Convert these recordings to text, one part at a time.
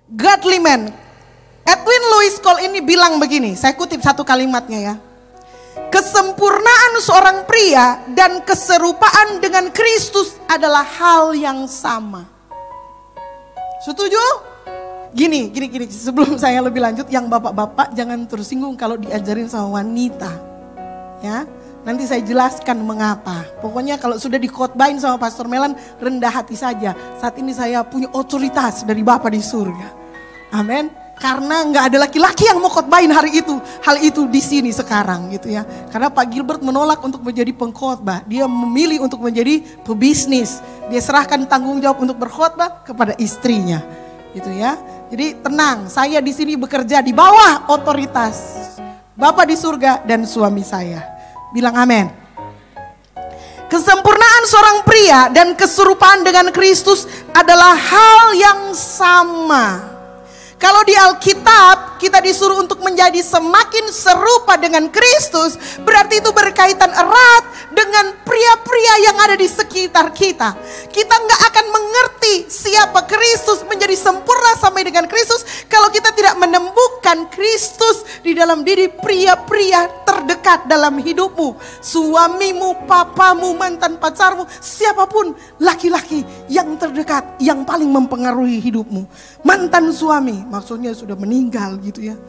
Godly man. Edwin Louis Cole ini bilang begini, saya kutip satu kalimatnya ya. Kesempurnaan seorang pria dan keserupaan dengan Kristus adalah hal yang sama. Setuju? Gini, sebelum saya lebih lanjut, yang bapak-bapak jangan tersinggung kalau diajarin sama wanita. Ya, nanti saya jelaskan mengapa. Pokoknya kalau sudah dikhotbahin sama Pastor Melan, rendah hati saja. Saat ini saya punya otoritas dari Bapa di surga. Amin. Karena nggak ada laki-laki yang mau khotbahin hal itu di sini sekarang gitu ya. Karena Pak Gilbert menolak untuk menjadi pengkhotbah, dia memilih untuk menjadi pebisnis. Dia serahkan tanggung jawab untuk berkhotbah kepada istrinya, gitu ya. Jadi tenang, saya di sini bekerja di bawah otoritas Bapa di surga dan suami saya. Bilang amin. Kesempurnaan seorang pria dan keserupaan dengan Kristus adalah hal yang sama. Kalau di Alkitab kita disuruh untuk menjadi semakin serupa dengan Kristus, berarti itu berkaitan erat dengan pria-pria yang ada di sekitar kita. Kita nggak akan mengerti siapa Kristus, menjadi sempurna sampai dengan Kristus kalau kita tidak menemukan Kristus di dalam diri pria-pria terdekat dalam hidupmu. Suamimu, papamu, mantan pacarmu, siapapun laki-laki yang terdekat yang paling mempengaruhi hidupmu. Mantan suami, maksudnya sudah meninggal gitu ya.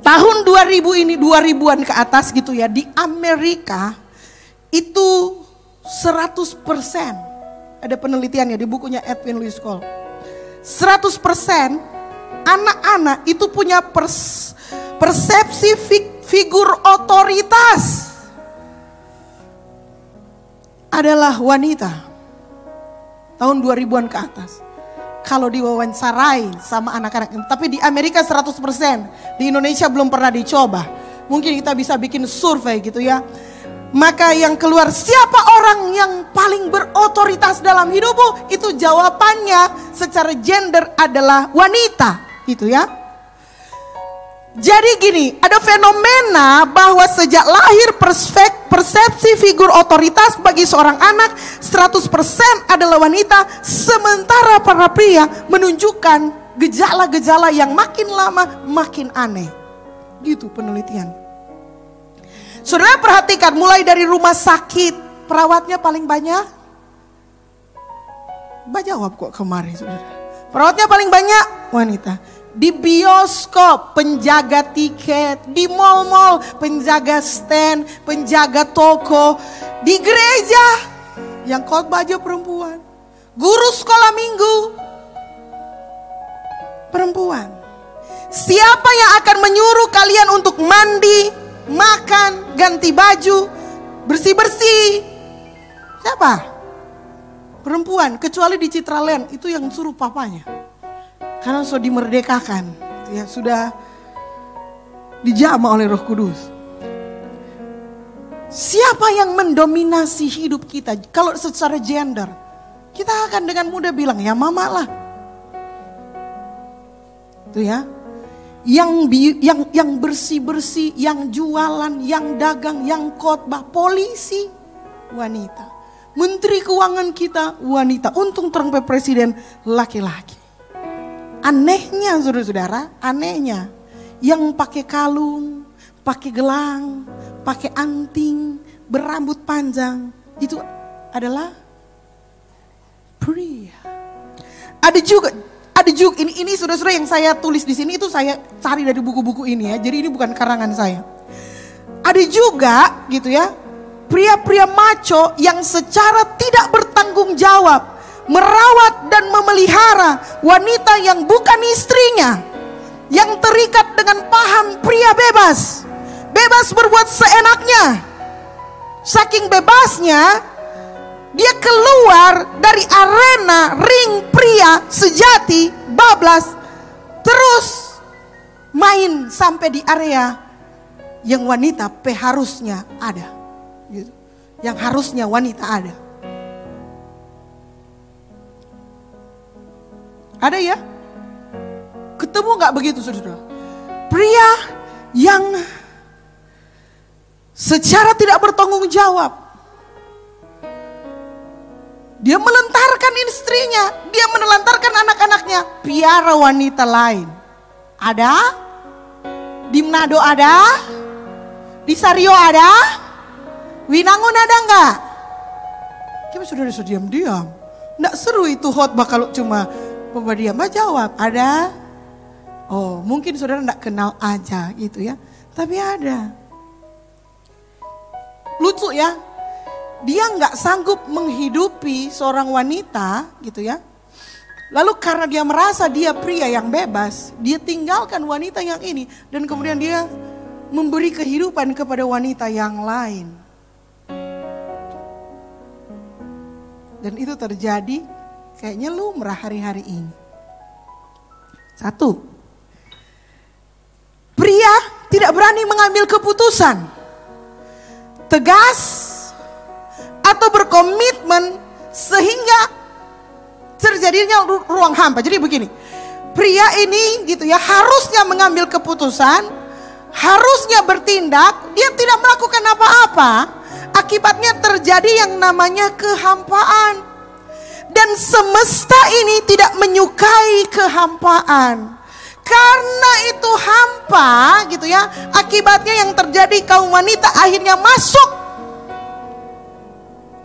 Tahun 2000 ini, 2000-an ke atas gitu ya, di Amerika itu 100%, ada penelitiannya di bukunya Edwin Louis Cole. 100% anak-anak itu punya persepsi figur otoritas adalah wanita. Tahun 2000-an ke atas. Kalau diwawancarai sama anak-anak, tapi di Amerika 100%, di Indonesia belum pernah dicoba. Mungkin kita bisa bikin survei gitu ya. Maka yang keluar, siapa orang yang paling berotoritas dalam hidupmu? Itu jawabannya secara gender adalah wanita, gitu ya. Jadi gini, ada fenomena bahwa sejak lahir persepsi figur otoritas bagi seorang anak 100% adalah wanita, sementara para pria menunjukkan gejala-gejala yang makin lama makin aneh. Gitu penelitian. Saudara perhatikan, mulai dari rumah sakit, perawatnya paling banyak. Mbak jawab kok kemarin saudara. Perawatnya paling banyak wanita. Di bioskop penjaga tiket, di mal-mal penjaga stand, penjaga toko, di gereja yang khotbah aja perempuan, guru sekolah minggu perempuan. Siapa yang akan menyuruh kalian untuk mandi, makan, ganti baju, bersih-bersih? Siapa? Perempuan, kecuali di Citraland itu yang suruh papanya. Karena sudah dimerdekakan, ya, sudah dijamah oleh Roh Kudus. Siapa yang mendominasi hidup kita? Kalau secara gender, kita akan dengan mudah bilang ya mama lah. Tuh ya, yang bersih-bersih, yang jualan, yang dagang, yang khotbah, polisi wanita. Menteri keuangan kita wanita. Untung terangkat presiden laki-laki. Anehnya saudara-saudara, anehnya yang pakai kalung, pakai gelang, pakai anting, berambut panjang itu adalah pria. Ada juga ini saudara-saudara yang saya tulis di sini itu saya cari dari buku-buku ini ya. Jadi ini bukan karangan saya. Ada juga gitu ya, pria-pria maco yang secara tidak bertanggung jawab merawat dan memelihara wanita yang bukan istrinya, yang terikat dengan paham pria bebas berbuat seenaknya. Saking bebasnya, dia keluar dari arena ring pria sejati, bablas, terus main sampai di area yang wanita harusnya ada, gitu. Yang harusnya wanita ada. Ada ya? Ketemu gak begitu saudara? Pria yang secara tidak bertanggung jawab, dia melentarkan menelantarkan istrinya, dia menelantarkan anak-anaknya, piara wanita lain. Ada? Di Manado ada? Di Sario ada? Winangun ada enggak? Kita sudah diam-diam. Enggak seru itu khotbah kalau cuma Bapak diam jawab. Ada? Oh, mungkin saudara enggak kenal aja gitu ya. Tapi ada. Lucu ya. Dia enggak sanggup menghidupi seorang wanita gitu ya. Lalu karena dia merasa dia pria yang bebas, dia tinggalkan wanita yang ini. Dan kemudian dia memberi kehidupan kepada wanita yang lain. Dan itu terjadi kayaknya lumrah hari-hari ini. Satu, pria tidak berani mengambil keputusan tegas atau berkomitmen sehingga terjadinya ruang hampa. Jadi begini, pria ini gitu ya harusnya mengambil keputusan, harusnya bertindak, dia tidak melakukan apa-apa. Akibatnya terjadi yang namanya kehampaan. Dan semesta ini tidak menyukai kehampaan. Karena itu hampa gitu ya, akibatnya yang terjadi kaum wanita akhirnya masuk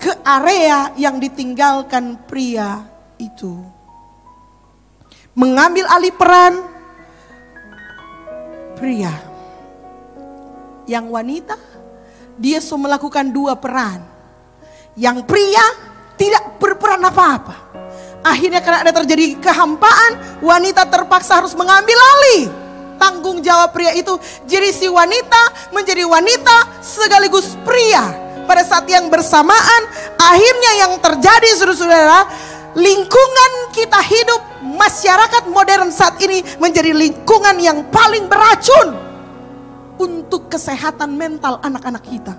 ke area yang ditinggalkan pria itu. Mengambil alih peran pria. Yang wanita, dia sudah melakukan dua peran. Yang pria tidak berperan apa-apa. Akhirnya karena ada terjadi kehampaan, wanita terpaksa harus mengambil alih tanggung jawab pria itu. Jadi si wanita menjadi wanita sekaligus pria. Pada saat yang bersamaan, akhirnya yang terjadi saudara-saudara, lingkungan kita hidup, masyarakat modern saat ini menjadi lingkungan yang paling beracun untuk kesehatan mental anak-anak kita.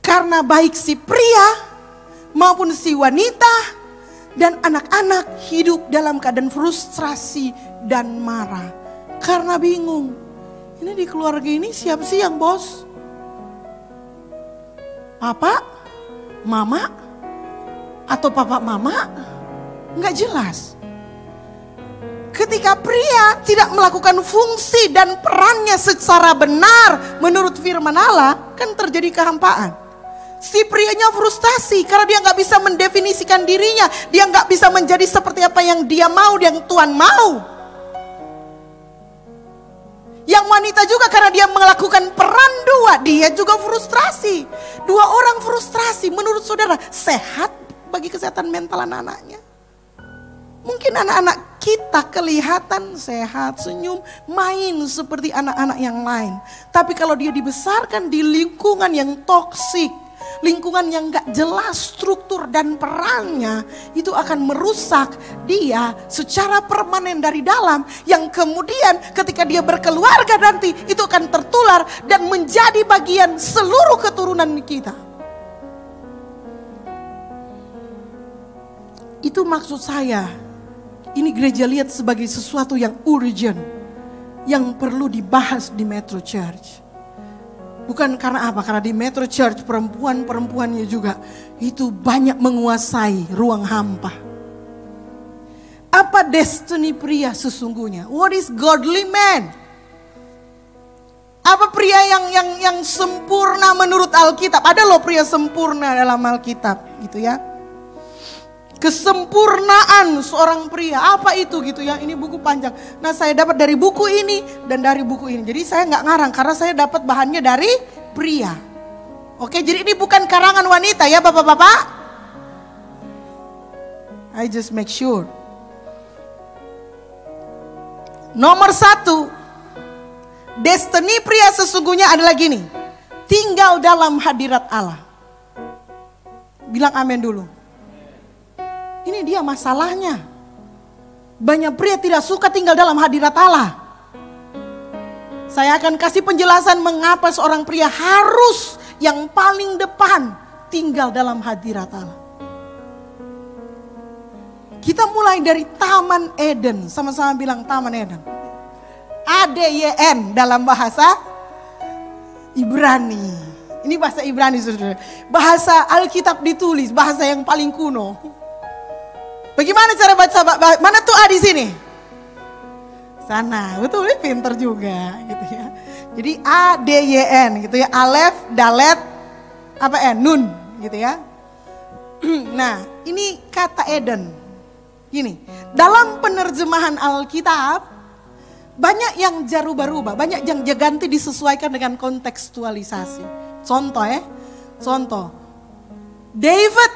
Karena baik si pria maupun si wanita dan anak-anak hidup dalam keadaan frustrasi dan marah. Karena bingung, ini di keluarga ini siapa sih yang bos? Papa? Mama? Atau papa mama? Enggak jelas. Ketika pria tidak melakukan fungsi dan perannya secara benar menurut firman Allah, kan terjadi kehampaan. Si prianya frustasi karena dia nggak bisa mendefinisikan dirinya, dia nggak bisa menjadi seperti apa yang dia mau, yang Tuhan mau. Yang wanita juga karena dia melakukan peran dua, dia juga frustrasi. Dua orang frustrasi, menurut saudara sehat bagi kesehatan mental anak-anaknya? Mungkin anak-anak kita kelihatan sehat, senyum, main seperti anak-anak yang lain. Tapi kalau dia dibesarkan di lingkungan yang toksik, lingkungan yang gak jelas struktur dan perannya, itu akan merusak dia secara permanen dari dalam. Yang kemudian ketika dia berkeluarga nanti, itu akan tertular dan menjadi bagian seluruh keturunan kita. Itu maksud saya. Ini gereja lihat sebagai sesuatu yang urgent, yang perlu dibahas di Metro Church. Bukan karena apa? Karena di Metro Church perempuan-perempuannya juga itu banyak menguasai ruang hampa. Apa destiny pria sesungguhnya? What is godly man? Apa pria yang sempurna menurut Alkitab? Ada loh pria sempurna dalam Alkitab gitu ya. Kesempurnaan seorang pria, apa itu gitu ya, ini buku panjang. Nah saya dapat dari buku ini dan dari buku ini. Jadi saya gak ngarang karena saya dapat bahannya dari pria. Oke, jadi ini bukan karangan wanita ya bapak-bapak. I just make sure. Nomor 1, destiny pria sesungguhnya adalah gini. Tinggal dalam hadirat Allah. Bilang amin dulu. Ini dia masalahnya. Banyak pria tidak suka tinggal dalam hadirat Allah. Saya akan kasih penjelasan mengapa seorang pria harus yang paling depan tinggal dalam hadirat Allah. Kita mulai dari Taman Eden. Sama-sama bilang Taman Eden. ADYN dalam bahasa Ibrani. Ini bahasa Ibrani, saudara. Bahasa Alkitab ditulis, bahasa yang paling kuno. Bagaimana cara baca? Mana tuh A di sini? Sana, betul, pinter juga gitu ya. Jadi A, D, Y, N gitu ya. Alef, Dalet, apa N? Nun gitu ya. Nah, ini kata Eden. Gini, dalam penerjemahan Alkitab banyak yang jarubah-rubah, banyak yang ganti disesuaikan dengan kontekstualisasi. Contoh contoh. David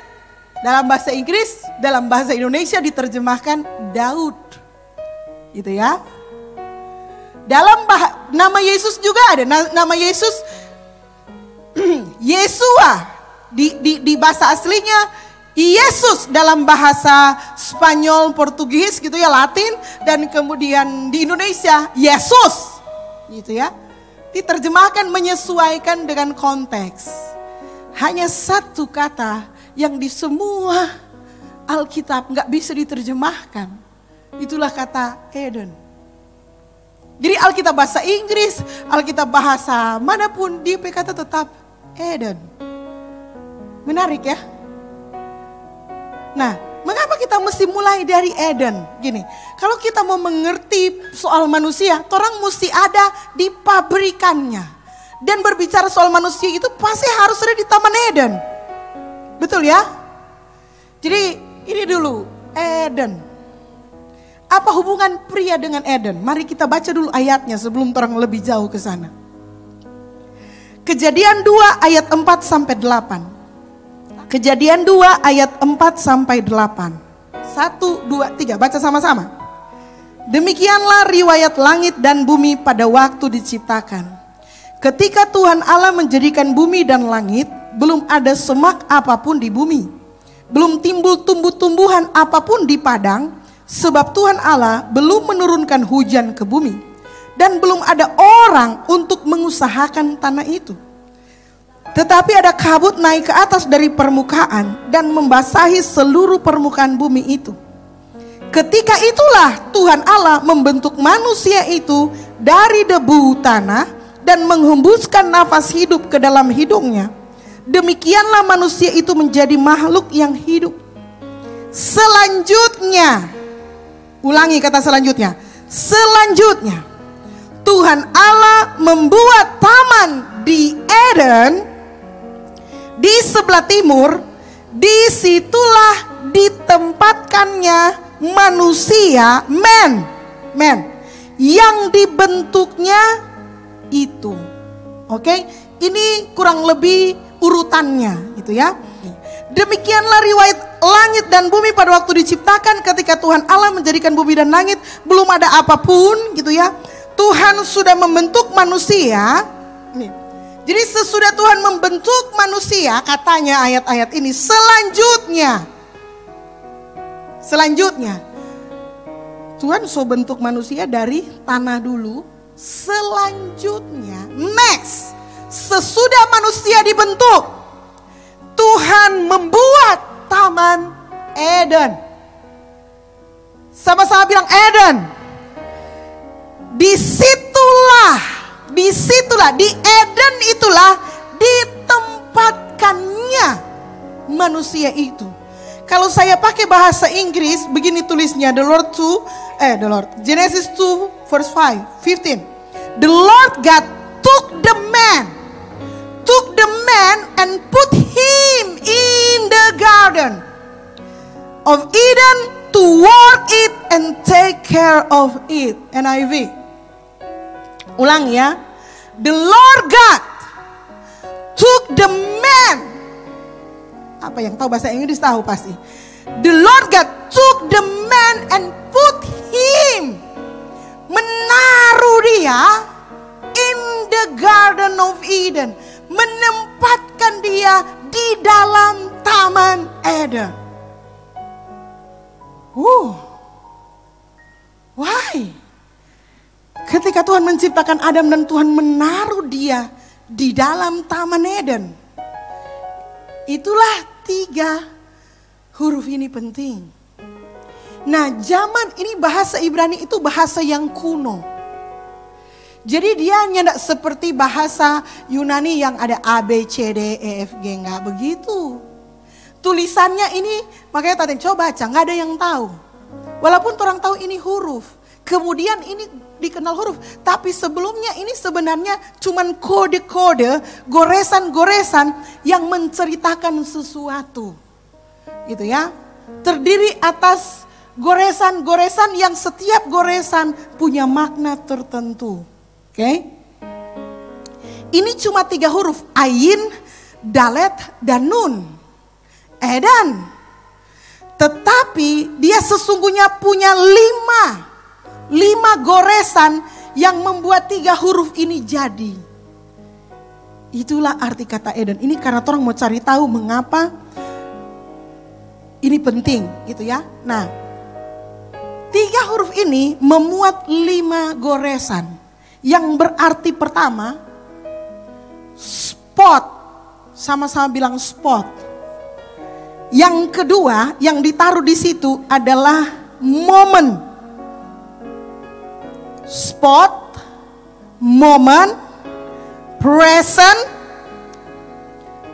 dalam bahasa Inggris, dalam bahasa Indonesia diterjemahkan Daud. Gitu ya. Dalam nama Yesus juga ada nama Yesus Yesua di bahasa aslinya Yesus dalam bahasa Spanyol, Portugis gitu ya, Latin, dan kemudian di Indonesia Yesus gitu ya. Diterjemahkan menyesuaikan dengan konteks. Hanya satu kata yang di semua Alkitab nggak bisa diterjemahkan. Itulah kata Eden. Jadi Alkitab bahasa Inggris, Alkitab bahasa manapun, dia kata tetap Eden. Menarik ya? Nah, mengapa kita mesti mulai dari Eden? Gini, kalau kita mau mengerti soal manusia, orang mesti ada di pabrikannya. Dan berbicara soal manusia itu pasti harus ada di Taman Eden. Betul ya? Jadi ini dulu, Eden. Apa hubungan pria dengan Eden? Mari kita baca dulu ayatnya sebelum orang lebih jauh ke sana. Kejadian 2 ayat 4 sampai 8. Kejadian 2 ayat 4 sampai 8. 1, 2, 3, baca sama-sama. Demikianlah riwayat langit dan bumi pada waktu diciptakan. Ketika Tuhan Allah menjadikan bumi dan langit, belum ada semak apapun di bumi. Belum timbul tumbuh-tumbuhan apapun di padang, sebab Tuhan Allah belum menurunkan hujan ke bumi. Dan belum ada orang untuk mengusahakan tanah itu. Tetapi ada kabut naik ke atas dari permukaan dan membasahi seluruh permukaan bumi itu. Ketika itulah Tuhan Allah membentuk manusia itu dari debu tanah dan menghembuskan nafas hidup ke dalam hidungnya. Demikianlah manusia itu menjadi makhluk yang hidup. Selanjutnya, ulangi kata selanjutnya. Selanjutnya, Tuhan Allah membuat taman di Eden di sebelah timur. Disitulah ditempatkannya manusia, man, yang dibentuknya itu. Oke, ini kurang lebih urutannya gitu ya. Demikianlah riwayat langit dan bumi pada waktu diciptakan. Ketika Tuhan Allah menjadikan bumi dan langit, belum ada apapun gitu ya. Tuhan sudah membentuk manusia. Nih. Jadi sesudah Tuhan membentuk manusia, katanya ayat-ayat ini, selanjutnya Tuhan so bentuk manusia dari tanah dulu. Selanjutnya, next, sesudah manusia dibentuk, Tuhan membuat Taman Eden. Sama-sama bilang Eden. Disitulah, di Eden itulah ditempatkannya manusia itu. Kalau saya pakai bahasa Inggris, begini tulisnya, Genesis 2 verse 15. The Lord God took the man and put him in the garden of Eden to work it and take care of it. NIV. Ulang ya. The Lord God took the man. Apa yang tahu bahasa Inggris tahu pasti. The Lord God took the man and put him, menaruh dia in the garden of Eden, menempatkan dia di dalam Taman Eden. Why? Ketika Tuhan menciptakan Adam dan Tuhan menaruh dia di dalam Taman Eden. Itulah 3 huruf ini penting. Nah, zaman ini bahasa Ibrani itu bahasa yang kuno. Jadi dia nyendak seperti bahasa Yunani yang ada A, B, C, D, E, F, G. Nggak begitu. Tulisannya ini, makanya tadi coba baca, nggak ada yang tahu. Walaupun orang tahu ini huruf. Kemudian ini dikenal huruf. Tapi sebelumnya ini sebenarnya cuman kode-kode, goresan-goresan yang menceritakan sesuatu. Gitu ya. Terdiri atas goresan-goresan yang setiap goresan punya makna tertentu. Oke? Ini cuma 3 huruf, ayin, dalet, dan nun. Edan. Tetapi dia sesungguhnya punya 5 goresan yang membuat 3 huruf ini jadi. Itulah arti kata Eden. Ini karena orang mau cari tahu mengapa ini penting gitu ya. Nah, 3 huruf ini memuat 5 goresan. Yang berarti pertama, spot. Sama-sama bilang spot. Yang kedua, yang ditaruh di situ adalah momen. Spot, moment, present,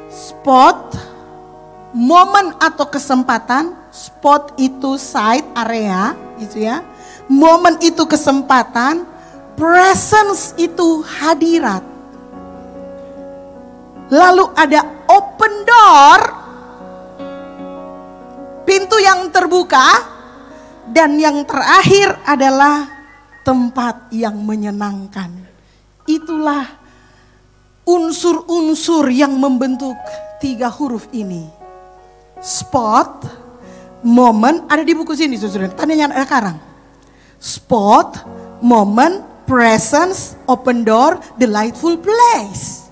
spot, momen atau kesempatan. Spot itu site, area gitu ya. Momen itu kesempatan. Presence itu hadirat. Lalu ada open door, pintu yang terbuka. Dan yang terakhir adalah tempat yang menyenangkan. Itulah unsur-unsur yang membentuk 3 huruf ini. Spot, moment, ada di buku sini saudara, tandanya ada karang. Spot, moment, presence, open door, delightful place.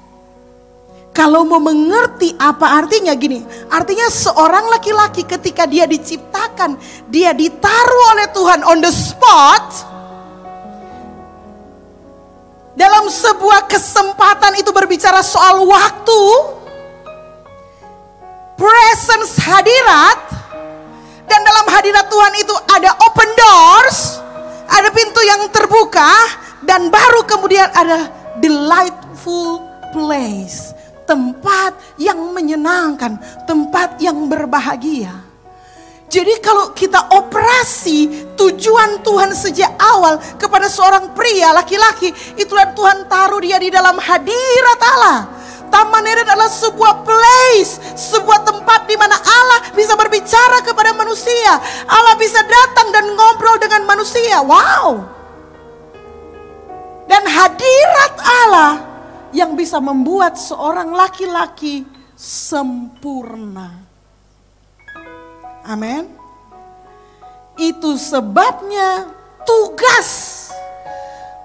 Kalau mau mengerti apa artinya gini, artinya seorang laki-laki ketika dia diciptakan, dia ditaruh oleh Tuhan on the spot, dalam sebuah kesempatan itu berbicara soal waktu, presence hadirat, dan dalam hadirat Tuhan itu ada open doors, ada pintu yang terbuka, dan baru kemudian ada delightful place. Tempat yang menyenangkan, tempat yang berbahagia. Jadi kalau kita operasi tujuan Tuhan sejak awal kepada seorang pria laki-laki, itulah Tuhan taruh dia di dalam hadirat Allah. Taman Eden adalah sebuah place, sebuah tempat di mana Allah bisa berbicara kepada manusia. Allah bisa datang dan ngobrol dengan manusia. Wow. Dan hadirat Allah yang bisa membuat seorang laki-laki sempurna. Amin. Itu sebabnya tugas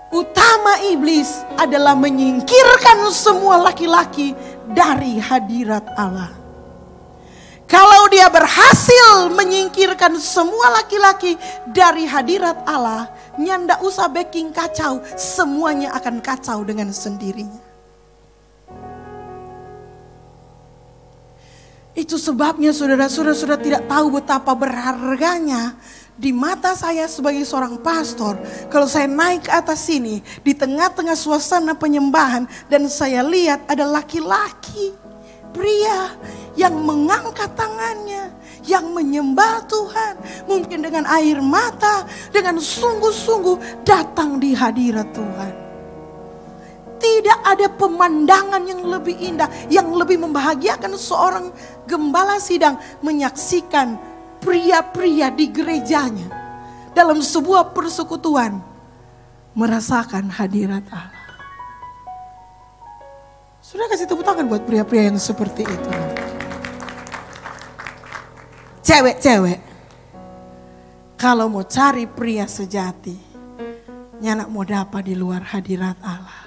utama iblis adalah menyingkirkan semua laki-laki dari hadirat Allah. Kalau dia berhasil menyingkirkan semua laki-laki dari hadirat Allah, nyanda usah baking kacau, semuanya akan kacau dengan sendirinya. Itu sebabnya saudara-saudara sudah tidak tahu betapa berharganya di mata saya sebagai seorang pastor. Kalau saya naik ke atas sini di tengah-tengah suasana penyembahan dan saya lihat ada laki-laki, pria yang mengangkat tangannya, yang menyembah Tuhan. Mungkin dengan air mata, dengan sungguh-sungguh datang di hadirat Tuhan. Tidak ada pemandangan yang lebih indah, yang lebih membahagiakan seorang gembala sidang menyaksikan pria-pria di gerejanya dalam sebuah persekutuan merasakan hadirat Allah. Sudah kasih tepuk tangan buat pria-pria yang seperti itu. Cewek-cewek, kalau mau cari pria sejati, nyanak mau dapat di luar hadirat Allah.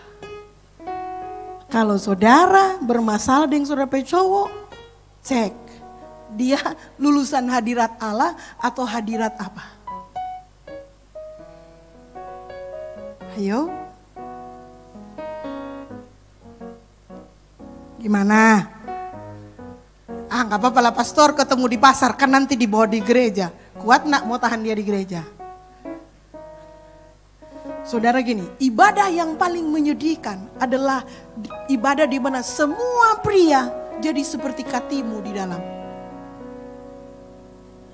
Kalau saudara bermasalah dengan saudara cowok, cek dia lulusan hadirat Allah atau hadirat apa. Ayo. Gimana? Gak apa-apa lah pastor, ketemu di pasar, kan nanti dibawa di gereja. Kuat nak mau tahan dia di gereja? Saudara gini, ibadah yang paling menyedihkan adalah ibadah di mana semua pria jadi seperti katimu di dalam.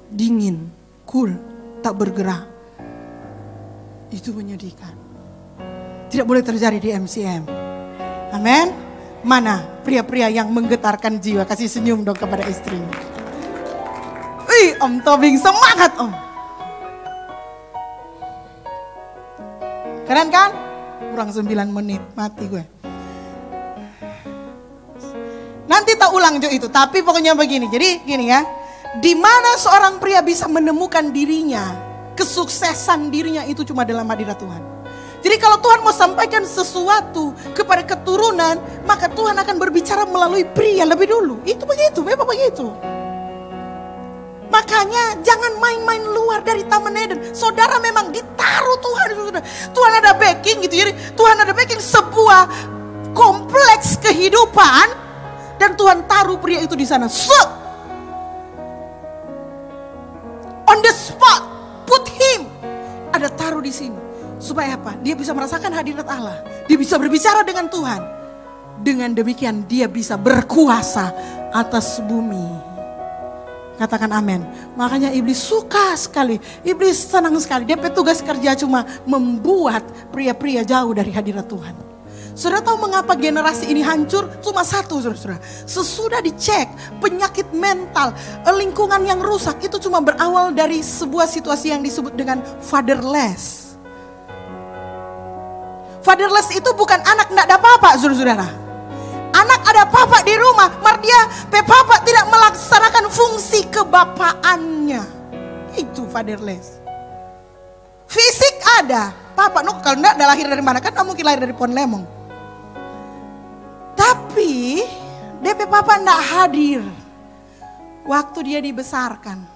Dingin, cool, tak bergerak. Itu menyedihkan. Tidak boleh terjadi di MCM. Amin. Mana pria-pria yang menggetarkan jiwa? Kasih senyum dong kepada istrinya. Wih, Om Tobing semangat Om. Keren kan? Kurang 9 menit, mati gue. Nanti tak ulang Jo itu, tapi pokoknya begini. Jadi gini ya, di mana seorang pria bisa menemukan dirinya, kesuksesan dirinya itu cuma dalam hadirat Tuhan. Jadi kalau Tuhan mau sampaikan sesuatu kepada keturunan, maka Tuhan akan berbicara melalui pria lebih dulu. Itu begitu, memang begitu. Makanya jangan main-main luar dari Taman Eden. Saudara memang ditaruh Tuhan. Tuhan ada backing gitu. Jadi Tuhan ada backing sebuah kompleks kehidupan. Dan Tuhan taruh pria itu di sana. On the spot. Put him. Ada taruh di sini. Supaya apa? Dia bisa merasakan hadirat Allah. Dia bisa berbicara dengan Tuhan. Dengan demikian dia bisa berkuasa atas bumi. Katakan amin. Makanya iblis suka sekali. Iblis senang sekali. Dia tugas kerja cuma membuat pria-pria jauh dari hadirat Tuhan. Saudara tahu mengapa generasi ini hancur? Cuma satu saudara. Sesudah dicek penyakit mental, lingkungan yang rusak itu cuma berawal dari sebuah situasi yang disebut dengan fatherless. Fatherless itu bukan anak tidak ada apa-apa saudara-saudara. Anak ada papa di rumah, papa tidak melaksanakan fungsi kebapaannya. Itu fatherless. Fisik ada, papa kalau enggak ada lahir dari mana kan? Nggak mungkin lahir dari pohon lemon. Tapi DP papa enggak hadir waktu dia dibesarkan.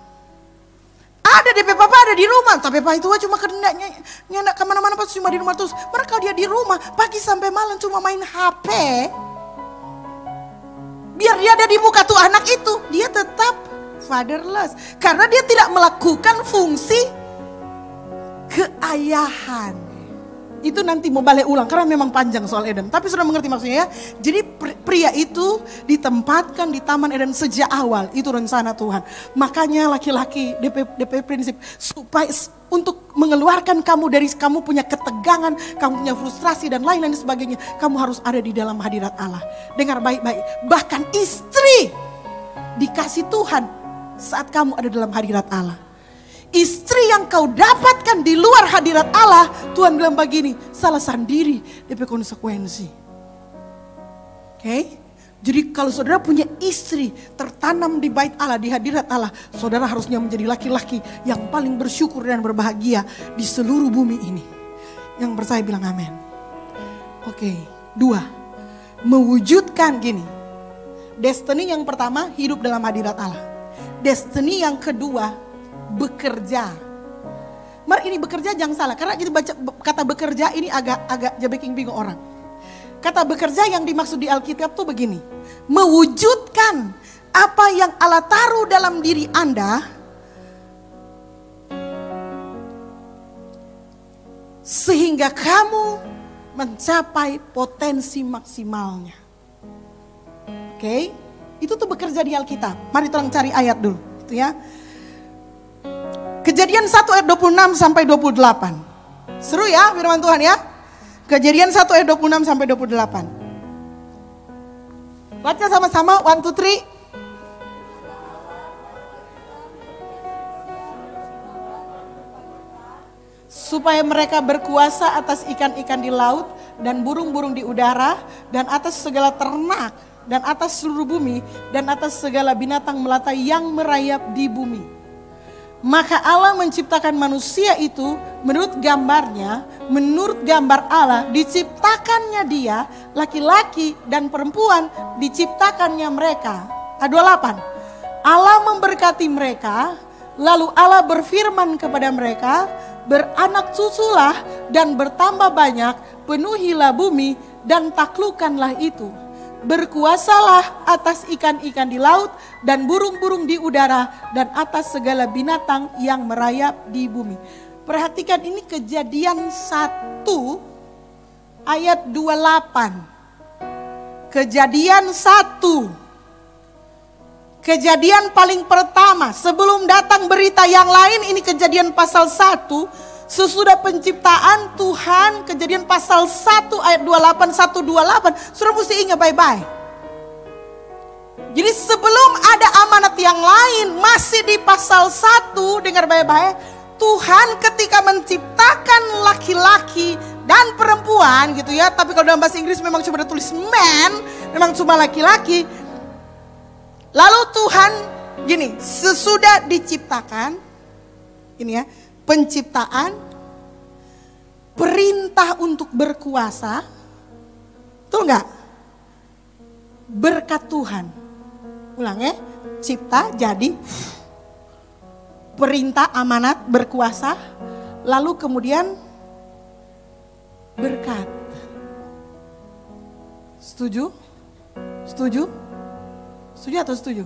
Ada DP papa ada di rumah, tapi papa itu cuma kendaknya nyendak kemana-mana pas cuma di rumah terus. Mereka dia di rumah pagi sampai malam cuma main HP. Biar dia ada di muka tuh anak itu, dia tetap fatherless. Karena dia tidak melakukan fungsi keayahan. Itu nanti mau balik ulang, karena memang panjang soal Eden. Tapi sudah mengerti maksudnya ya. Jadi pria itu ditempatkan di Taman Eden sejak awal. Itu rencana Tuhan. Makanya laki-laki DP prinsip. Supaya untuk mengeluarkan kamu dari kamu punya ketegangan, kamu punya frustrasi dan lain-lain sebagainya. Kamu harus ada di dalam hadirat Allah. Dengar baik-baik. Bahkan istri dikasih Tuhan saat kamu ada dalam hadirat Allah. Istri yang kau dapatkan di luar hadirat Allah, Tuhan bilang begini, salah sendiri DP konsekuensi. Oke? Jadi kalau saudara punya istri tertanam di bait Allah, di hadirat Allah, saudara harusnya menjadi laki-laki yang paling bersyukur dan berbahagia di seluruh bumi ini. Yang percaya bilang amin. Oke, 2. Mewujudkan gini. Destiny yang pertama hidup dalam hadirat Allah. Destiny yang kedua bekerja. Mari ini bekerja jangan salah, karena kita baca kata bekerja ini agak bingung orang. Kata bekerja yang dimaksud di Alkitab tuh begini. Mewujudkan apa yang Allah taruh dalam diri Anda sehingga kamu mencapai potensi maksimalnya. Oke? Itu tuh bekerja di Alkitab. Mari tolong cari ayat dulu, gitu ya. Kejadian 1 ayat 26 sampai 28. Seru ya firman Tuhan ya. Kejadian 1 ayat 26 sampai 28. Baca sama-sama 1, 2, 3. Supaya mereka berkuasa atas ikan-ikan di laut dan burung-burung di udara dan atas segala ternak dan atas seluruh bumi dan atas segala binatang melata yang merayap di bumi. Maka Allah menciptakan manusia itu menurut gambarnya, menurut gambar Allah diciptakannya dia, laki-laki dan perempuan diciptakannya mereka. 28. Allah memberkati mereka, lalu Allah berfirman kepada mereka, beranak cuculah dan bertambah banyak, penuhilah bumi dan taklukkanlah itu. Berkuasalah atas ikan-ikan di laut dan burung-burung di udara dan atas segala binatang yang merayap di bumi. Perhatikan ini Kejadian 1 ayat 28. Kejadian 1. Kejadian paling pertama. Sebelum datang berita yang lain, ini Kejadian pasal 1. Sesudah penciptaan Tuhan, Kejadian pasal 1 ayat 28, 128. Saudara mesti ingat baik-baik. Jadi sebelum ada amanat yang lain, masih di pasal 1, dengar baik-baik. Tuhan ketika menciptakan laki-laki dan perempuan gitu ya. Tapi kalau dalam bahasa Inggris memang cuma ada tulis man, memang cuma laki-laki. Lalu Tuhan gini, sesudah diciptakan, ini ya, penciptaan, perintah untuk berkuasa, betul nggak? Berkat Tuhan. Ulang ya, cipta jadi, perintah amanat berkuasa, lalu kemudian berkat. Setuju? Setuju? Setuju atau setuju?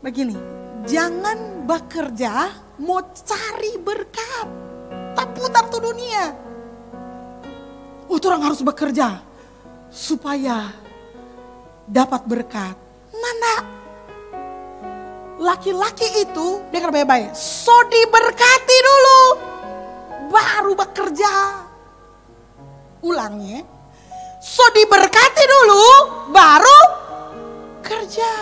Begini, jangan bekerja mau cari berkat, tak putar tuh dunia. Oh, orang harus bekerja supaya dapat berkat. Nanda. Laki-laki itu, dengar baik-baik, so diberkati dulu, baru bekerja. Ulangnya, so diberkati dulu, baru kerja.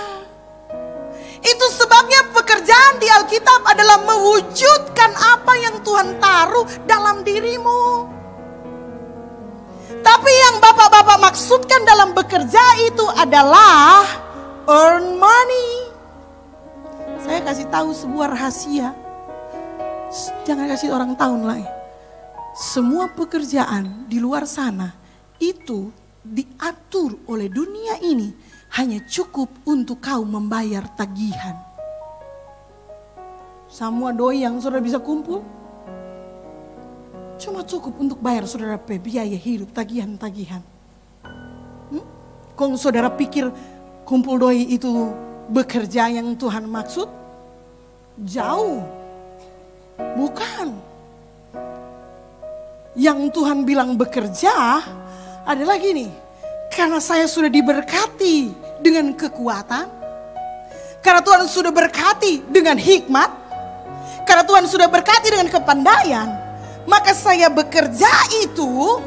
Itu sebabnya pekerjaan di Alkitab adalah mewujudkan apa yang Tuhan taruh dalam dirimu. Tapi yang bapak-bapak maksudkan dalam bekerja itu adalah earn money. Saya kasih tahu sebuah rahasia. Jangan kasih orang tahu lah. Semua pekerjaan di luar sana itu diatur oleh dunia ini hanya cukup untuk kau membayar tagihan. Semua doi yang saudara bisa kumpul cuma cukup untuk bayar saudara biaya hidup, tagihan-tagihan. Kong saudara pikir kumpul doi itu bekerja yang Tuhan maksud? Jauh. Bukan. Yang Tuhan bilang bekerja adalah gini. Karena saya sudah diberkati dengan kekuatan. Karena Tuhan sudah berkati dengan hikmat. Karena Tuhan sudah berkati dengan kepandaian. Maka saya bekerja itu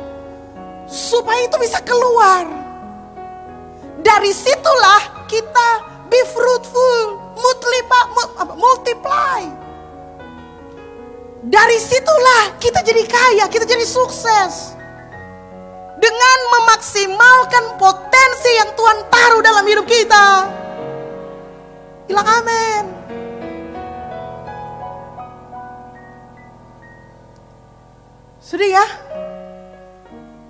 supaya itu bisa keluar. Dari situlah kita be fruitful, multiply. Dari situlah kita jadi kaya, kita jadi sukses. Dengan memaksimalkan potensi yang Tuhan taruh dalam hidup kita. Bilang amin. Sedih ya?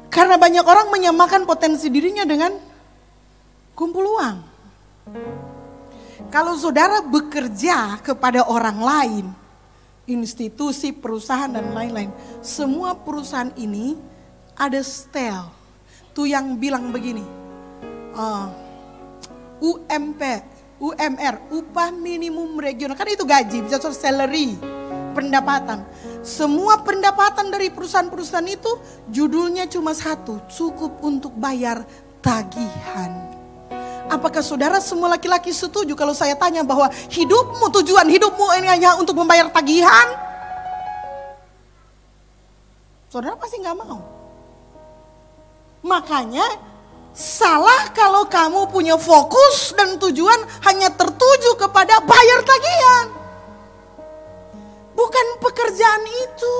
Karena banyak orang menyamakan potensi dirinya dengan kumpul uang. Kalau saudara bekerja kepada orang lain, institusi, perusahaan dan lain-lain, semua perusahaan ini ada setel. Tuh yang bilang begini, UMP, UMR, upah minimum regional, kan itu gaji, bisa salary, pendapatan. Semua pendapatan dari perusahaan-perusahaan itu judulnya cuma satu, cukup untuk bayar tagihan. Apakah saudara semua laki-laki setuju kalau saya tanya bahwa hidupmu, tujuan hidupmu ini hanya untuk membayar tagihan? Saudara pasti gak mau. Makanya salah kalau kamu punya fokus dan tujuan hanya tertuju kepada bayar tagihan. Bukan pekerjaan itu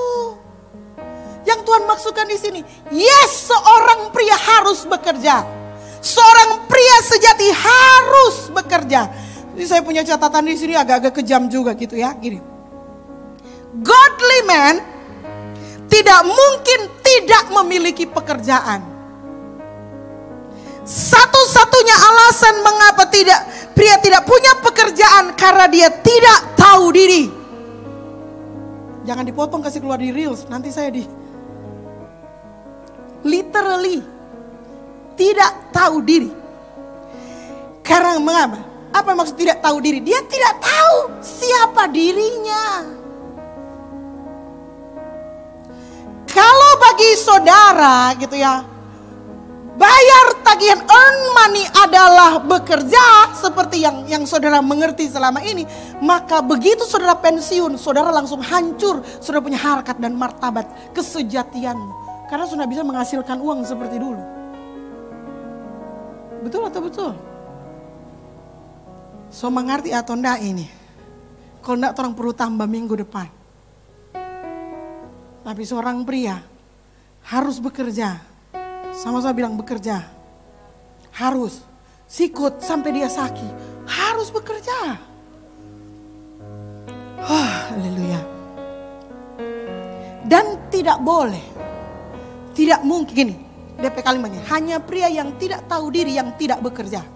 yang Tuhan maksudkan di sini. Yes, seorang pria harus bekerja. Seorang pria sejati harus bekerja. Jadi saya punya catatan di sini agak-agak kejam juga gitu ya. Gini, godly man tidak mungkin tidak memiliki pekerjaan. Satu-satunya alasan mengapa pria tidak punya pekerjaan karena dia tidak tahu diri. Jangan dipotong kasih keluar di reels, nanti saya literally tidak tahu diri. Karena mengapa? Apa maksud tidak tahu diri? Dia tidak tahu siapa dirinya. bagi saudara gitu ya, bayar tagihan earn money adalah bekerja seperti yang saudara mengerti selama ini, maka begitu saudara pensiun, saudara langsung hancur, saudara punya harkat dan martabat kesejatianmu. Karena sudah bisa menghasilkan uang seperti dulu. Betul atau betul? So mengerti atau enggak ini? Kalau enggak orang perlu tambah minggu depan. Tapi seorang pria harus bekerja. Sama-sama bilang bekerja. Harus. Sikut sampai dia sakit. Harus bekerja. Haleluya. Dan tidak boleh. Tidak mungkin. Gini, DP kalimatnya. Hanya pria yang tidak tahu diri yang tidak bekerja.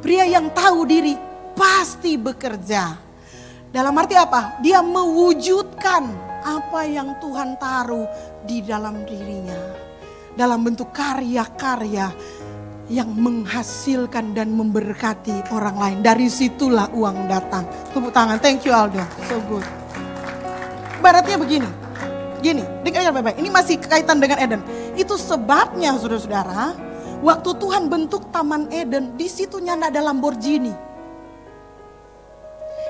Pria yang tahu diri pasti bekerja. Dalam arti apa? Dia mewujudkan apa yang Tuhan taruh di dalam dirinya. Dalam bentuk karya-karya yang menghasilkan dan memberkati orang lain. Dari situlah uang datang. Tepuk tangan, thank you Aldo, so good. Baratnya begini, gini, dengarkan baik-baik. Ini masih kaitan dengan Eden. Itu sebabnya saudara-saudara, waktu Tuhan bentuk Taman Eden, di situ nyanda ada Lamborghini.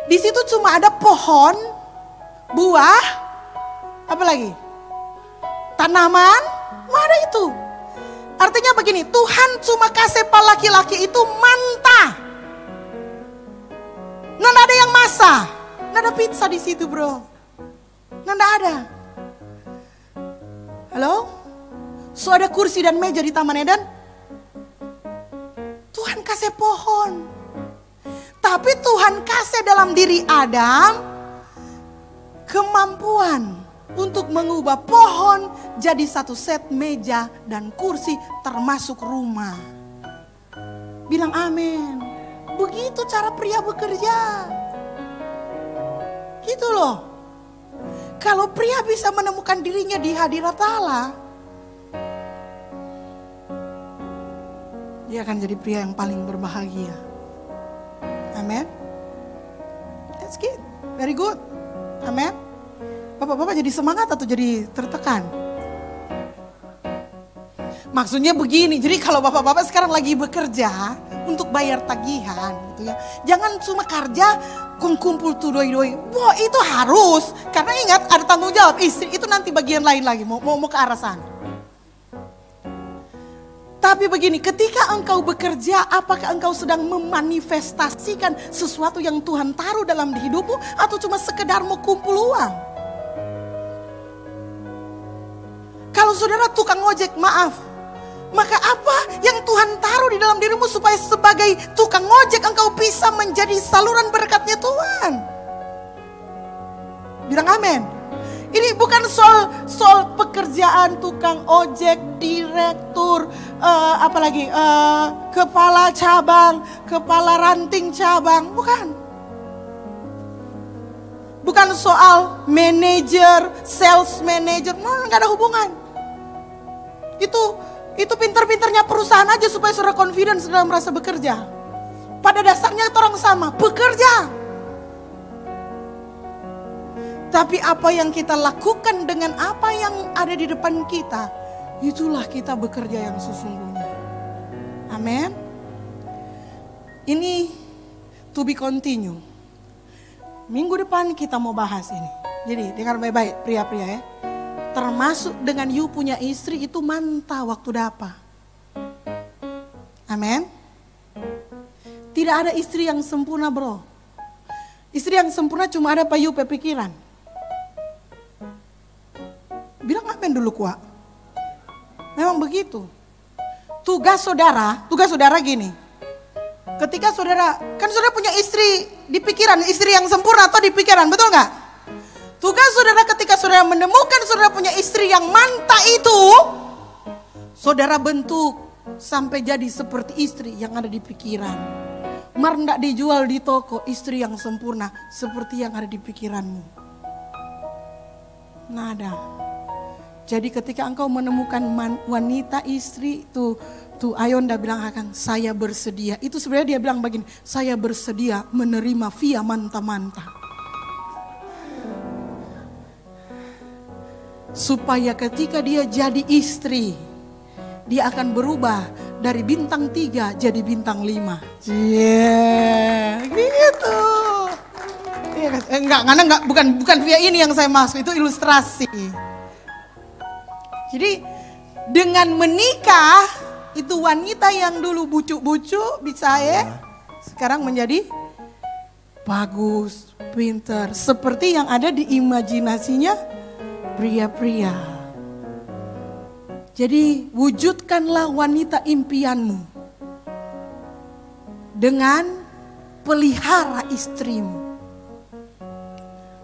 Di situ cuma ada pohon, buah, apa lagi? Tanaman, nggak ada itu. Artinya begini, Tuhan cuma kasih pak laki-laki itu manta. Nggak ada yang masak, nggak ada pizza di situ bro, nggak ada. Halo? So ada kursi dan meja di Taman Eden? Tuhan kasih pohon. Tapi Tuhan kasih dalam diri Adam kemampuan untuk mengubah pohon jadi satu set meja dan kursi termasuk rumah. Bilang amin. Begitu cara pria bekerja. Gitu loh. Kalau pria bisa menemukan dirinya di hadirat Allah, dia akan jadi pria yang paling berbahagia. Amen. That's good. Very good. Amen. Bapak-bapak jadi semangat atau jadi tertekan? Maksudnya begini, jadi kalau bapak-bapak sekarang lagi bekerja untuk bayar tagihan gitu ya. Jangan cuma kerja kumpul tuh doi-doi. Wah itu harus, karena ingat ada tanggung jawab istri, itu nanti bagian lain lagi, mau ke arah sana. Tapi begini, ketika engkau bekerja, apakah engkau sedang memanifestasikan sesuatu yang Tuhan taruh dalam hidupmu atau cuma sekedar mau kumpul uang? Kalau saudara tukang ojek, maaf, maka apa yang Tuhan taruh di dalam dirimu supaya sebagai tukang ojek engkau bisa menjadi saluran berkatnya Tuhan? Bilang amin. Ini bukan soal pekerjaan tukang ojek, direktur, apalagi kepala cabang, kepala ranting cabang, bukan. Bukan soal manajer, sales manager, nggak ada hubungan. Itu pintar-pintarnya perusahaan aja supaya saudara confidence dalam merasa bekerja. Pada dasarnya orang sama, bekerja. Tapi apa yang kita lakukan dengan apa yang ada di depan kita, itulah kita bekerja yang sesungguhnya. Amin. Ini to be continue. Minggu depan kita mau bahas ini. Jadi dengar baik-baik pria-pria ya. Termasuk dengan you punya istri itu mantap waktu dapat. Amin. Tidak ada istri yang sempurna bro. Istri yang sempurna cuma ada payu pikiran. Bilang amin dulu kuat. Memang begitu. Tugas saudara gini. Ketika saudara punya istri di pikiran, istri yang sempurna atau di pikiran, betul nggak? Tugas saudara ketika saudara menemukan saudara punya istri yang mantap itu, saudara bentuk sampai jadi seperti istri yang ada di pikiran. Mar nggak dijual di toko istri yang sempurna seperti yang ada di pikiranmu. Nada. Jadi ketika engkau menemukan wanita istri tuh Ayonda bilang akan saya bersedia. Itu sebenarnya dia bilang begini, saya bersedia menerima via manta-manta. Supaya ketika dia jadi istri, dia akan berubah dari bintang 3 jadi bintang 5. Gitu. Enggak, bukan via ini yang saya maksud, itu ilustrasi. Jadi dengan menikah, itu wanita yang dulu bucu-bucu, bisa sekarang menjadi bagus, pintar. Seperti yang ada di imajinasinya pria-pria. Jadi wujudkanlah wanita impianmu dengan pelihara istrimu.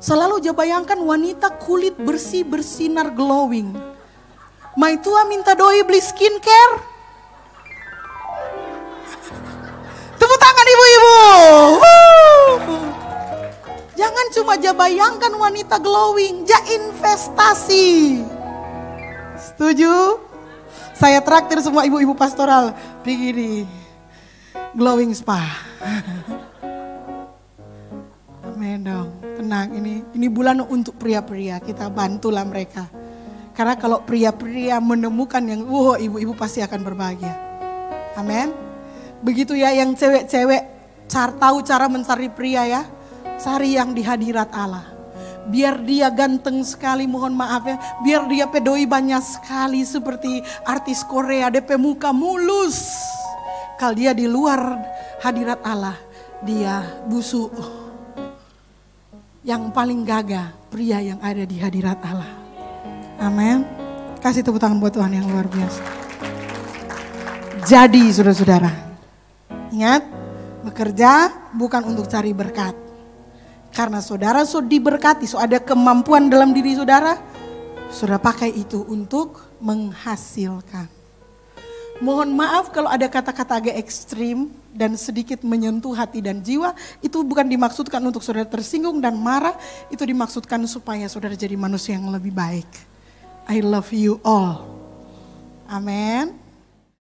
Selalu bayangkan wanita kulit bersih bersinar glowing. Mai tua minta doi beli skincare. Tepuk tangan ibu-ibu. Jangan cuma bayangkan wanita glowing, investasi. Setuju? Saya traktir semua ibu-ibu pastoral begini. Glowing spa. Amin dong. Tenang, ini bulan untuk pria-pria, kita bantulah mereka. Karena kalau pria-pria menemukan yang ibu-ibu pasti akan berbahagia. Amin. Begitu ya yang cewek-cewek tahu cara mencari pria ya. Cari yang di hadirat Allah. Biar dia ganteng sekali, mohon maaf ya. Biar dia pedoi banyak sekali seperti artis Korea, DP muka mulus. Kalau dia di luar hadirat Allah, dia busuk. Yang paling gagah pria yang ada di hadirat Allah. Amin. Kasih tepuk tangan buat Tuhan yang luar biasa. Jadi saudara-saudara, ingat, bekerja bukan untuk cari berkat. Karena saudara sudah diberkati, ada kemampuan dalam diri saudara, saudara pakai itu untuk menghasilkan. Mohon maaf kalau ada kata-kata agak ekstrim dan sedikit menyentuh hati dan jiwa, itu bukan dimaksudkan untuk saudara tersinggung dan marah, itu dimaksudkan supaya saudara jadi manusia yang lebih baik. I love you all. Amin.